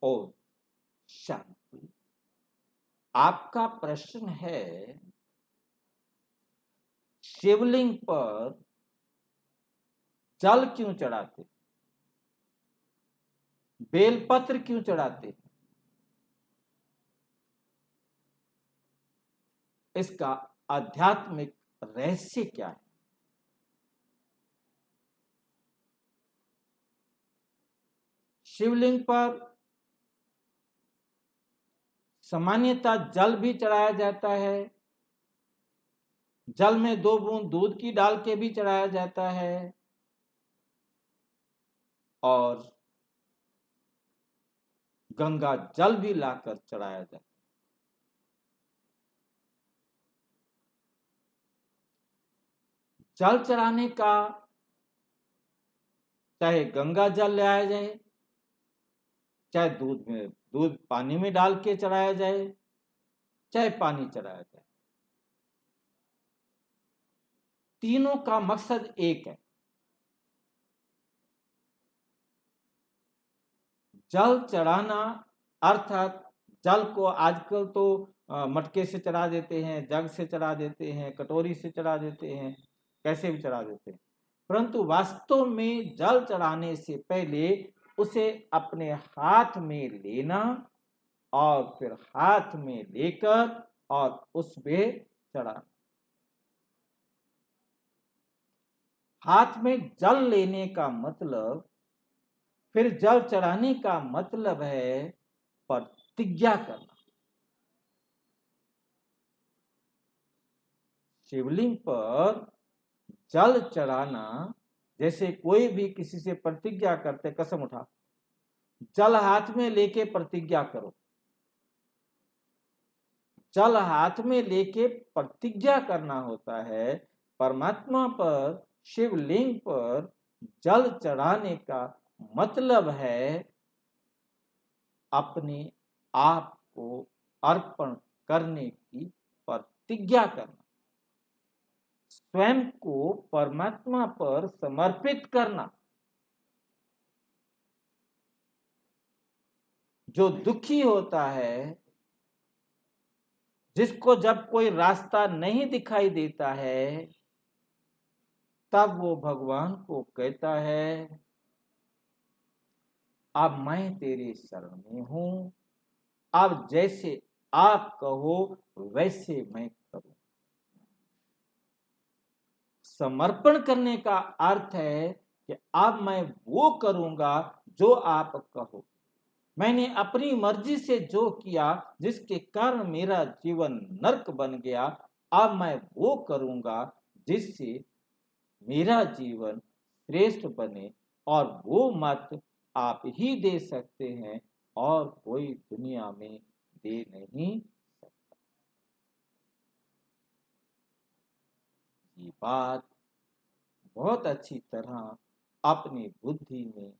और शांति। आपका प्रश्न है, शिवलिंग पर जल क्यों चढ़ाते, बेलपत्र क्यों चढ़ाते? इसका आध्यात्मिक रहस्य क्या है? शिवलिंग पर सामान्यतः जल भी चढ़ाया जाता है, जल में 2 बूंद दूध की डाल के भी चढ़ाया जाता है, और गंगा जल भी लाकर चढ़ाया जाता है। जल चढ़ाने का, चाहे गंगा जल ले आया जाए, चाहे दूध पानी में डाल के चढ़ाया जाए, चाहे पानी चढ़ाया जाए, तीनों का मकसद एक है। जल चढ़ाना अर्थात जल को आजकल तो मटके से चढ़ा देते हैं, जग से चढ़ा देते हैं, कटोरी से चढ़ा देते हैं, कैसे भी चढ़ा देते हैं, परंतु वास्तव में जल चढ़ाने से पहले उसे अपने हाथ में लेना और फिर हाथ में लेकर और उसमें चढ़ाना। हाथ में जल लेने का मतलब, फिर जल चढ़ाने का मतलब है प्रतिज्ञा करना। शिवलिंग पर जल चढ़ाना, जैसे कोई भी किसी से प्रतिज्ञा करते, कसम उठा, जल हाथ में लेके प्रतिज्ञा करो। जल हाथ में लेके प्रतिज्ञा करना होता है। परमात्मा पर, शिवलिंग पर जल चढ़ाने का मतलब है अपने आप को अर्पण करने की प्रतिज्ञा करना, स्वयं को परमात्मा पर समर्पित करना। जो दुखी होता है, जिसको जब कोई रास्ता नहीं दिखाई देता है, तब वो भगवान को कहता है, अब मैं तेरे शरण में हूं, अब जैसे आप कहो वैसे मैं करूं। समर्पण करने का अर्थ है कि अब मैं वो करूंगा जो आप कहो। मैंने अपनी मर्जी से जो किया, जिसके कारण मेरा जीवन नरक बन गया, अब मैं वो करूंगा जिससे मेरा जीवन श्रेष्ठ बने, और वो मत आप ही दे सकते हैं और कोई दुनिया में दे नहीं सकता। ये बात बहुत अच्छी तरह अपनी बुद्धि में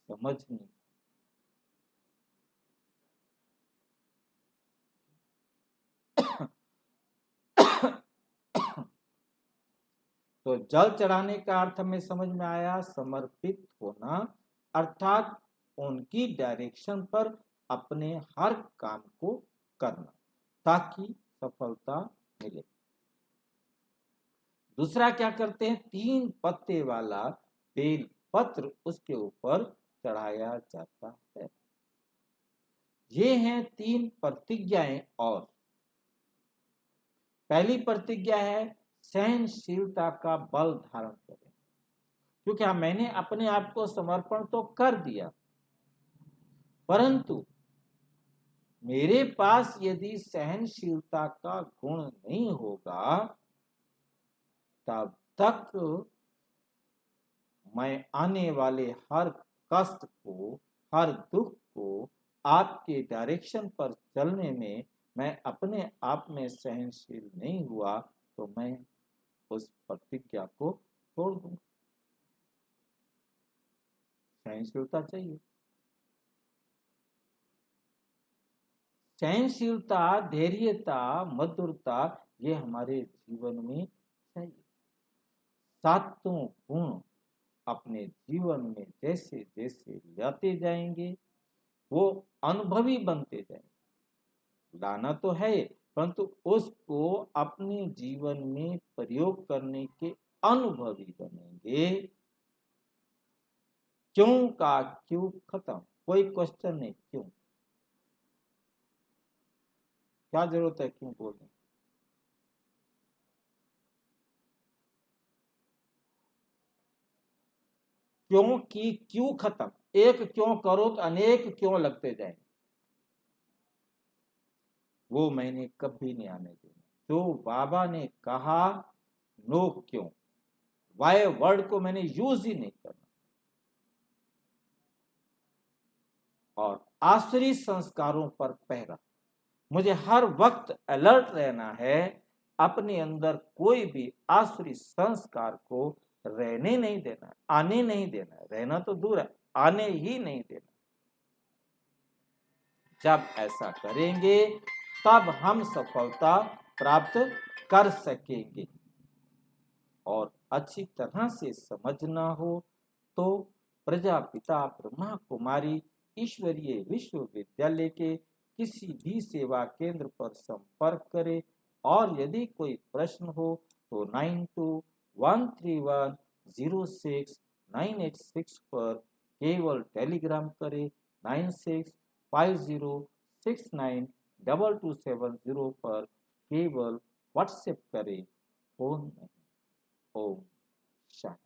समझनी। तो जल चढ़ाने का अर्थ हमें समझ में आया, समर्पित होना अर्थात उनकी डायरेक्शन पर अपने हर काम को करना ताकि सफलता मिले। दूसरा क्या करते हैं, 3 पत्ते वाला बेल पत्र उसके ऊपर चढ़ाया जाता है। ये हैं 3 प्रतिज्ञाएं। और पहली प्रतिज्ञा है सहनशीलता का बल धारण करें, क्योंकि मैंने अपने आप को समर्पण तो कर दिया, परंतु मेरे पास यदि सहनशीलता का गुण नहीं होगा, तब तक मैं आने वाले हर कष्ट को, हर दुख को, आपके डायरेक्शन पर चलने में मैं अपने आप में सहनशील नहीं हुआ, तो मैं उस प्रतिज्ञा को तोड़ दूंगा। सहनशीलता चाहिए। सहनशीलता, धैर्यता, मधुरता, ये हमारे जीवन में चाहिए। सातों गुण अपने जीवन में जैसे जैसे लाते जाएंगे, वो अनुभवी बनते जाए। लाना तो है, परंतु उसको अपने जीवन में प्रयोग करने के अनुभवी बनेंगे। क्यों का क्यों खत्म, कोई क्वेश्चन नहीं, क्यों, क्या जरूरत है क्यों बोलने। क्यों की क्यों खत्म, एक क्यों करो तो अनेक क्यों लगते जाएंगे, वो मैंने कभी नहीं आने देना। जो बाबा ने कहा नो क्यों, वाई वर्ड को मैंने यूज ही नहीं करना। और आसुरी संस्कारों पर पहरा, मुझे हर वक्त अलर्ट रहना है, अपने अंदर कोई भी आसुरी संस्कार को रहने नहीं देना, आने नहीं देना। रहना तो दूर है, आने ही नहीं देना। जब ऐसा करेंगे तब हम सफलता प्राप्त कर सकेंगे। और अच्छी तरह से समझना हो तो प्रजापिता ब्रह्मा कुमारी ईश्वरीय विश्वविद्यालय के किसी भी सेवा केंद्र पर संपर्क करें। और यदि कोई प्रश्न हो तो 9213106986 पर केवल टेलीग्राम करें। 9650692270 पर केवल व्हाट्सएप करें, फोन नहीं। ओम शांति।